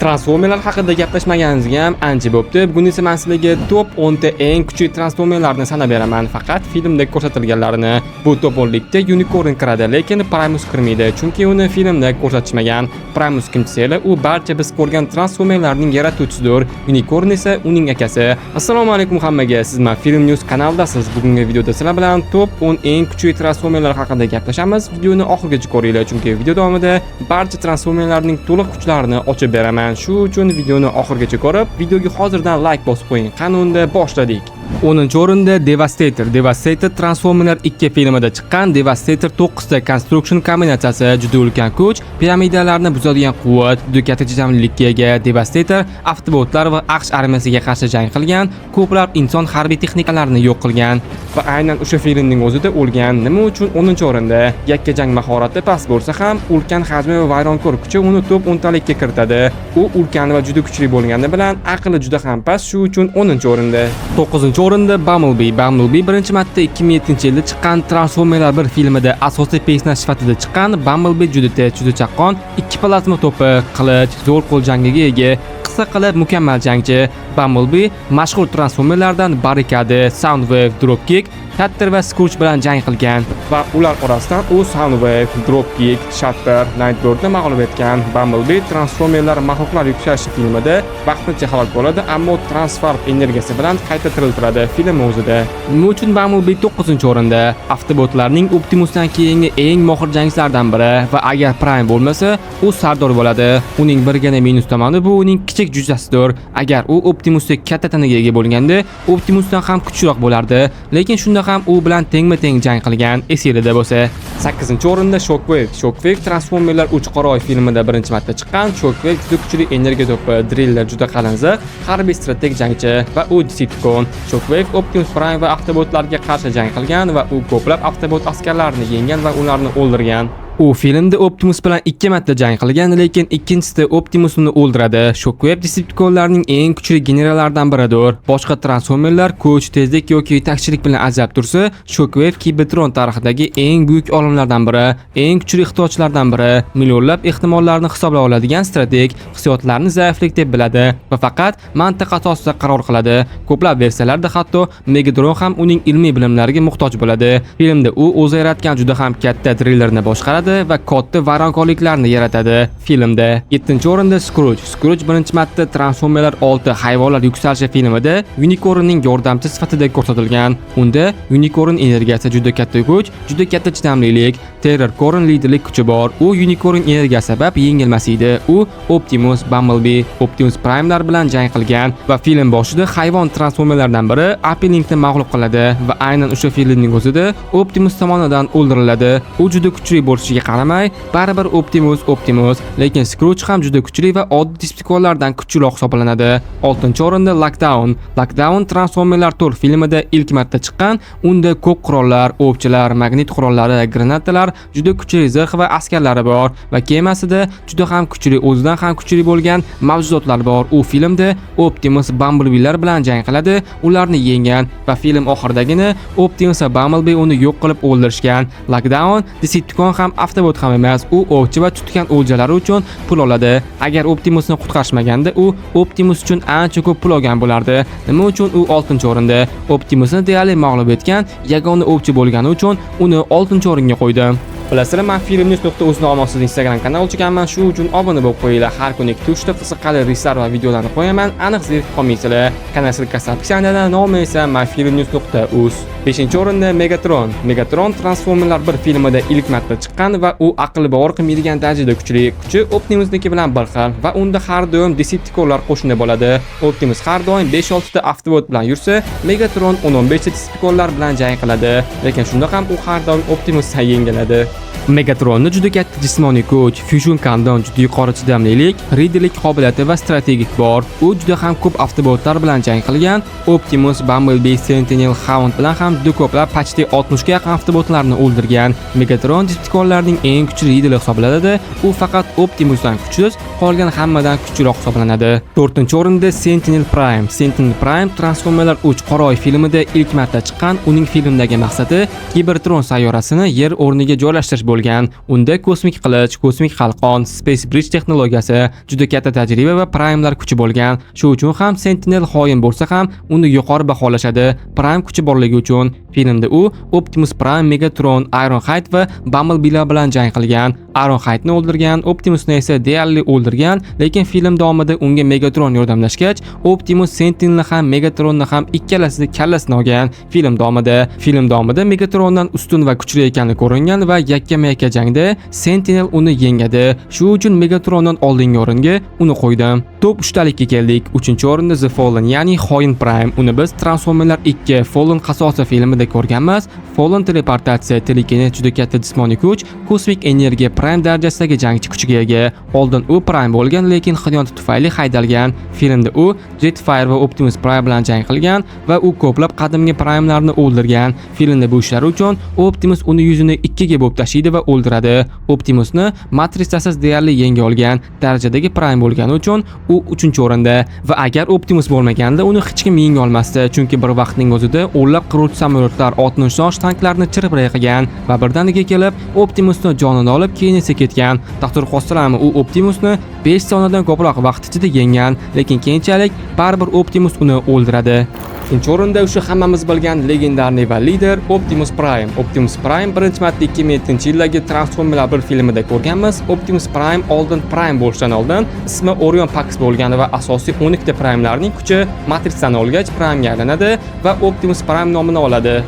Transformerlar haqida gaplashmaganimizga ham ancha bo'pti. Bugun esa men sizlarga top 10 ta eng kuchli transformerlarni sanab beraman. Faqat filmda ko'rsatilganlarini. Bu top 10likda Unicorn kiradi, lekin Primus kirmaydi, chunki uni filmda ko'rsatishmagan. Primus kim desanglar, u barcha biz ko'rgan transformerlarning yaratuvchisidir. Unicorn esa uning akasi. Assalomu alaykum hammaga. Siz men Film News kanalidasiz. Bugungi videoda sizlar bilan top 10 eng kuchli transformerlar haqida gaplashamiz. Videoni oxirigacha ko'ringlar, chunki video davomida barcha transformerlarning to'liq kuchlarini ochib beraman. Shu uchun videoni oxirigacha ko'rib, videoga hozirdan like bosib qo'ying. Qani unda boshladik. 10-o'rinda Devastator. Devastator Transformerlar 2 filmida chiqqan. Devastator 9 ta konstruksiyon kombinatsiyasi, juda ulkan kuch, piramidalarni buzadigan quvvat, juda katta chidamlilikka ega. Devastator avtobotlar va AQSh armiyasiga qarshi jang qilgan, ko'plab inson harbiy texnikalarini yo'q qilgan va aynan o'sha filmning o'zida o'lgan. Nima uchun 10-o'rinda? Yakka jang mahorati past bo'lsa ham, ulkan hajmi va vayronkor kuchi uni top 10 talikka kiritadi. U ulkan va juda kuchli bo'lgani bilan aqli juda ham past, shu uchun 10-o'rinda. 9-o'rinda Bumblebee. Bumblebee birinchi marta 2007-yilda chiqqan Transformerlar 1 filmida asosiy personaj sifatida chiqqan. Bumblebee juda tez, juda chaqqon, ikki plazma to'pi, qilich, zo'r qo'l jangiga ega. Qisqa qilib mukammal jangchi. Bumblebee mashhur transformerlardan Barricade, Soundwave, Dropkick, Shatter va Scorch bilan jang qilgan va ular orasidan u Soundwave, Dropkick, Shatter, Nightbirdni mag'lub etgan. Bumblebee Transformerlar maxluqlar yuksalishi filmida vaqtincha halok bo'ladi, ammo transfer energiyasi bilan qayta tiriltiradi film o'zida. Nima uchun Bumblebee 9-o'rinda? Avtobotlarning Optimusdan keyingi eng mohir jangchilardan biri va agar Prime bo'lmasa, u sardor bo'ladi. Uning birgina minus tomoni bu uning kichik jussasidir. Agar u Optimusdek katta tanaga ega bo'lganda, Optimusdan ham kuchliroq bo'lardi, lekin shunda ham u bilan tengma-teng jang qilgan, esingizda bo'lsa. 8-o'rinda Shockwave. Shockwave Transformerlar 3 qora oy filmida birinchi marta chiqqan. Shockwave juda kuchli energiya to'pi, driller, juda qalinziq, harbiy strateg jangchi va u Decepticon. Shockwave Optimus Prime va avtobotlarga qarshi jang qilgan va u ko'plab avtobot askarlarini yenggan va ularni o'ldirgan. U filmda Optimus bilan 2 marta jang qilgan, lekin ikkinchisida Optimus uni o'ldiradi. Shockwave Decepticonlarning eng kuchli generallaridan biridir. Boshqa transformerlar kuch, tezlik yoki yetakchilik bilan ajralib tursa, Shockwave Cybertron tarixidagi eng buyuk olimlardan biri, eng kuchli ixtirochilardan biri, millionlab ehtimollarni hisoblay oladigan strateg, hissiyotlarni zaiflik deb biladi va faqat mantiq asosida qaror qiladi. Ko'plab versiyalarda hatto Megatron ham uning ilmiy bilimlariga muhtoj bo'ladi. Filmda u o'zi yaratgan juda ham katta drillerni boshqaradi va katta vayronkorliklarni yaratadi. Filmda 7-o'rinda Scorch. Scorch birinchi marta Transformerlar 6 hayvonlar yuksalishi filmida Unicornning yordamchi sifatida ko'rsatilgan. Unda Unicorn energiyasi juda katta kuch, juda katta chidamlilik, Terror Corn liderlik kuchi bor. U Unicorn energiyasi sabab yengilmas edi. U Optimus, Bumblebee, Optimus Prime'lar bilan jang qilgan va film boshida hayvon transformerlardan biri Appelingni mag'lub qiladi va aynan o'sha filmning o'zida Optimus tomonidan o'ldiriladi. U juda kuchli bo'lishiga qaramay, baribir Optimus, lekin Scorch ham juda kuchli va oddiy Decepticonlardan kuchliroq hisoblanadi. 6-o'rinda Lockdown. Lockdown Transformerlar 4 filmida ilk marta chiqqan. Unda ko'p qurollar, o'qchilar, magnit qurollari, granatalar, juda kuchli zirh va askarlari bor va kemasida juda ham kuchli, o'zidan ham kuchli bo'lgan mavjudotlar bor. U filmda Optimus Bumblebee'lar bilan jang qiladi, ularni yenggan va film oxiridagina Optimus va Bumblebee uni yo'q qilib o'ldirishgan. Lockdown Decepticon ham avtobot ham emas, u o'qchi va tutgan o'ljalari uchun pul oladi. Agar Optimusni qutqarishmaganda, u Optimus uchun ancha ko'p pul olgan bo'lardi. Nima uchun u 6-o'rinda? Optimusni deyarli mag'lub etgan yagona o'qchi bo'lgani uchun uni 6-o'ringa qo'ydim. Bilasizlar, men filmnews.uz nomli Instagram kanal ochganman, shu uchun obuna bo'lib qo'yinglar. Har kuni 2-3 ta qiziqarli reelslar va videolarni qo'yaman, aniq zerikib qolmaysizlar. Kanal silkasi nomi esa myfilmnews.uz. 5-o'rinda Megatron. Megatron Transformerlar 1 filmida ilk marta chiqqan va u aqli bovar qilmaydigan darajada kuchli. Kuchi Optimusniki bilan bir xil va unda har doim Decepticonlar qo'shini bo'ladi. Optimus har doim 5-6 ta avtobot bilan yursa, Megatron 10-15 ta Decepticonlar bilan jang qiladi, lekin shunda ham u har doim Optimusdan yengiladi. Megatronni juda katta jismoniy kuch, fusion kondon, juda yuqori chidamlilik, riderlik qobiliyati va strategik bor. U juda ham ko'p avtobotlar bilan jang qilgan. Optimus, Bumblebee, Sentinel, Hound bilan ham juda ko'plab почти 60 ga yaqin avtobotlarni o'ldirgan. Megatron Decepticonlarning eng kuchli lideri hisoblanadi. U faqat Optimusdan kuchsiz, qolgan hammadan kuchliroq hisoblanadi. 4-o'rinda Sentinel Prime. Sentinel Prime Transformerlar 3 qora oy filmida ilk marta chiqqan. Uning filmdagi maqsadi Cybertron sayyorasini yer o'rniga joylashtirish aralashtirish bo'lgan. Unda kosmik qilich, kosmik qalqon, Space Bridge texnologiyasi, juda katta tajriba va Prime'lar kuchi bo'lgan. Shu uchun ham Sentinel xoin bo'lsa ham uni yuqori baholashadi. Prime kuchi borligi uchun filmda u Optimus Prime, Megatron, Ironhide va Bumblebee'lar bilan jang qilgan. Ironhide'ni o'ldirgan, Optimusni esa deyarli o'ldirgan, lekin film davomida unga Megatron yordamlashgach, Optimus Sentinelni ham Megatronni ham ikkalasini kallasini olgan. Film davomida Megatrondan ustun va kuchli ekani ko'ringan va yakkama-yakka jangda Sentinel uni yengadi. Shu uchun Megatrondan oldingi o'ringa uni qo'ydim. Top 3talikka keldik. 3-o'rinda The Fallen, ya'ni xoin Prime. Uni biz Transformerlar 2 Fallen qasosi filmida ko'rganmiz. Fallen teleportatsiya, telekinet, juda katta jismoniy kuch, kosmik energiya, Prime darajasidagi jangchi kuchiga ega. Oldin u Prime bo'lgan, lekin xiyonat tufayli haydalgan. Filmda u Jetfire va Optimus Prime bilan jang qilgan va u ko'plab qadimgi Prime'larni o'ldirgan. Filmda bu ishlar uchun Optimus uni yuzini ikkiga bo'lib tashlaydi va o'ldiradi. Optimusni matrisasiz deyarli yenga olgan darajadagi Prime bo'lgani uchun u 3-o'rinda va agar Optimus bo'lmaganda uni hech kim yenga olmasdi, chunki bir vaqtning o'zida o'nlab qiruvchi samolyotlar, 60 yosh tanklarni chirib-ray qilgan va birdaniga kelib Optimusni jonini olib keyin esa ketgan. Taqdir xotirami u Optimusni 5 soniyadan ko'proq vaqt ichida yengan, lekin keyinchalik baribir Optimus uni o'ldiradi. Ikkinchi o'rinda o'sha hammamiz bilgan legendarniy va lider Optimus Prime. Optimus Prime birinchi marta 2007-yildagi Transformerlar 1 filmida ko'rganmiz. Optimus Prime oldin Prime bo'lishdan oldin ismi Orion Pax bo'lgan va asosiy 12 ta Prime'larning kuchi matrisani olgach Prime'ga aylanadi va Optimus Prime nomini oladi.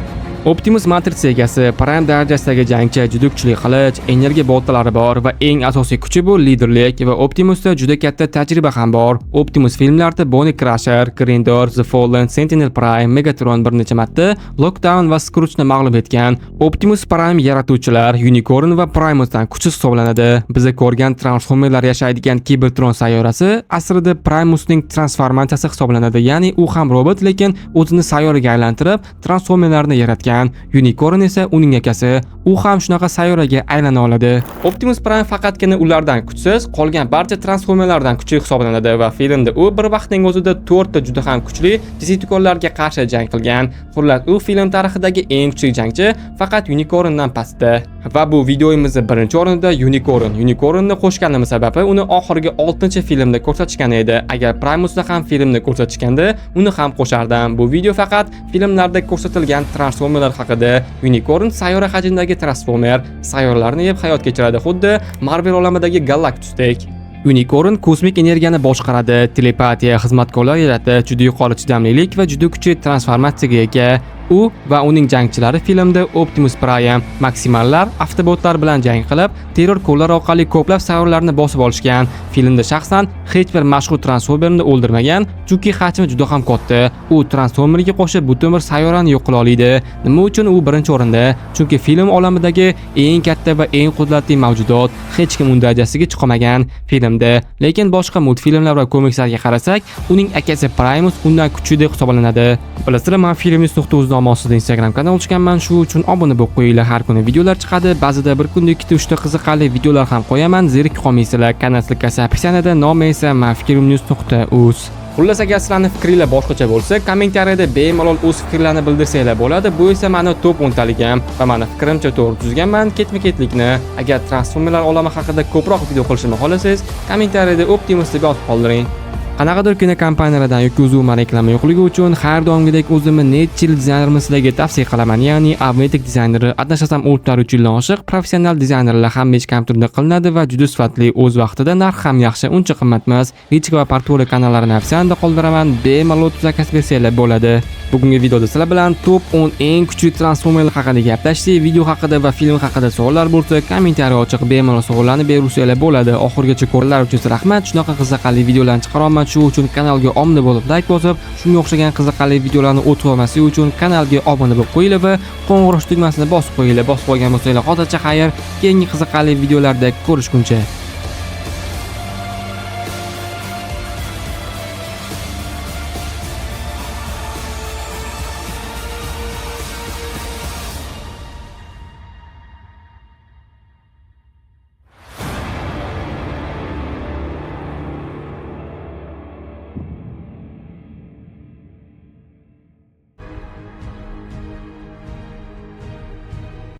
Optimus matritsa egasi, Prime darajasidagi jangchi, juda kuchli qilich, energiya boltalari bor va eng asosiy kuchi bu liderlik va Optimusda juda katta tajriba ham bor. Optimus filmlarida Bonnie Crusher, Grindor, The Fallen, Sentinel Prime, Megatron bir necha marta Lockdown va Scrooge'ni mag'lub etgan. Optimus Prime yaratuvchilar Unicorn va Primusdan kuchsiz hisoblanadi. Biz ko'rgan Transformerlar yashaydigan Cybertron sayyorasi aslida Primusning transformatsiyasi hisoblanadi. Ya'ni u ham robot, lekin o'zini sayyoraga aylantirib Transformerlarni yaratgan. Unicorn esa uning akasi, u ham shunaqa sayyoraga aylana oladi. Optimus Prime faqatgina ulardan kuchsiz, qolgan barcha Transformerlardan kuchli hisoblanadi va filmda u bir vaqtning o'zida 4 ta juda ham kuchli Decepticonlarga qarshi jang qilgan. Xullas, u film tarixidagi eng kuchli jangchi, faqat Unicorndan pastda. Va bu videoyimizning birinchi o'rinida Unicorn. Unicornni qo'shganimiz sababi uni oxirgi 6-filmda ko'rsatishgan edi. Agar Primusni ham filmda ko'rsatishganda, uni ham qo'shardim. Bu video faqat filmlarda ko'rsatilgan Transformerlar haqida. Unicorn sayyora hajmdagi Transformer, sayyoralarni yeb hayot kechiradi, xuddi Marvel olamidagi Galactusdek. Unicorn kosmik energiyani boshqaradi, telepatiya, xizmatkorlar yaratadi, juda yuqori chidamlilik va juda kuchli transformatsiyaga ega. U va uning jangchilari filmda Optimus Prime, Maximallar, Avtobotlar bilan jang qilib, terror qo'llar orqali ko'plab sayyorlarni bosib olishgan. Filmda shaxsan hech bir mashhur Transformerni o'ldirmagan, chunki hajmi juda ham katta. U Transformerga qo'shib butun bir sayyorani yo'q qila oladi. Nima uchun u birinchi o'rinda? Chunki film olamidagi eng katta va eng qudratli mavjudot, hech kim uning darajasiga chiqmagan filmda. Lekin boshqa multfilmlar va komikslarga qarasak, uning akasi Primus undan kuchli deb hisoblanadi. Bilasizlar, men filmist.uz nomasiz Instagram kanal ochganman, shu uchun obuna bo'lib qo'yinglar. Har kuni videolar chiqadi, ba'zida bir kunda 2-3 ta qiziqarli videolar ham qo'yaman. Zerikib qolmaysizlar. Kanal silkasi opisiyanida, nomi esa manfikrnews.uz. Xullas, agar sizlarning fikringiz boshqacha bo'lsa, kommentariyada bemalol o'z fikrlaringizni bildirsanglar bo'ladi. Bu esa meni top 10taligim va meni fikrimcha to'g'ri tuzganman ketma-ketlikni. Agar Transformerlar olami haqida ko'proq video qilishimni xohlasangiz, kommentariyada Optimus deb yozib qoldiring. Qanaqadir kinokompaniyalardan yoki o'zimga reklama yo'qligi uchun har doimgidek o'zimni necha yil dizaynerman sizlarga tavsiya qilaman. Ya'ni Avnetic dizayneri, adashsam o'rtalar 3 yildan oshiq professional dizaynerlar ham hech kam turda qilinadi va juda sifatli, o'z vaqtida narx ham yaxshi, uncha qimmat emas. Lichka va portfolio kanallarni opsiyasida qoldiraman, bemalol zakaz bersanglar bo'ladi. Bugungi videoda sizlar bilan top 10 eng kuchli Transformerlar haqida gaplashdik. Video haqida va film haqida savollar bo'lsa, kommentariy ochiq bemalol savollarni bersanglar bo'ladi. Oxirigacha ko'rganlar uchun rahmat. Shunaqa qiziqarli videolarni chiqaraman. Shu uchun kanalga obuna bo'lib, like bosib, shunga o'xshagan qiziqarli videolarni o'tib olmaslik uchun kanalga obuna bo'lib qo'yinglar va qo'ng'iroq tugmasini bosib qo'yinglar. Bosib qo'ygan bo'lsanglar, hozircha xayr. Keyingi qiziqarli videolarda ko'rishguncha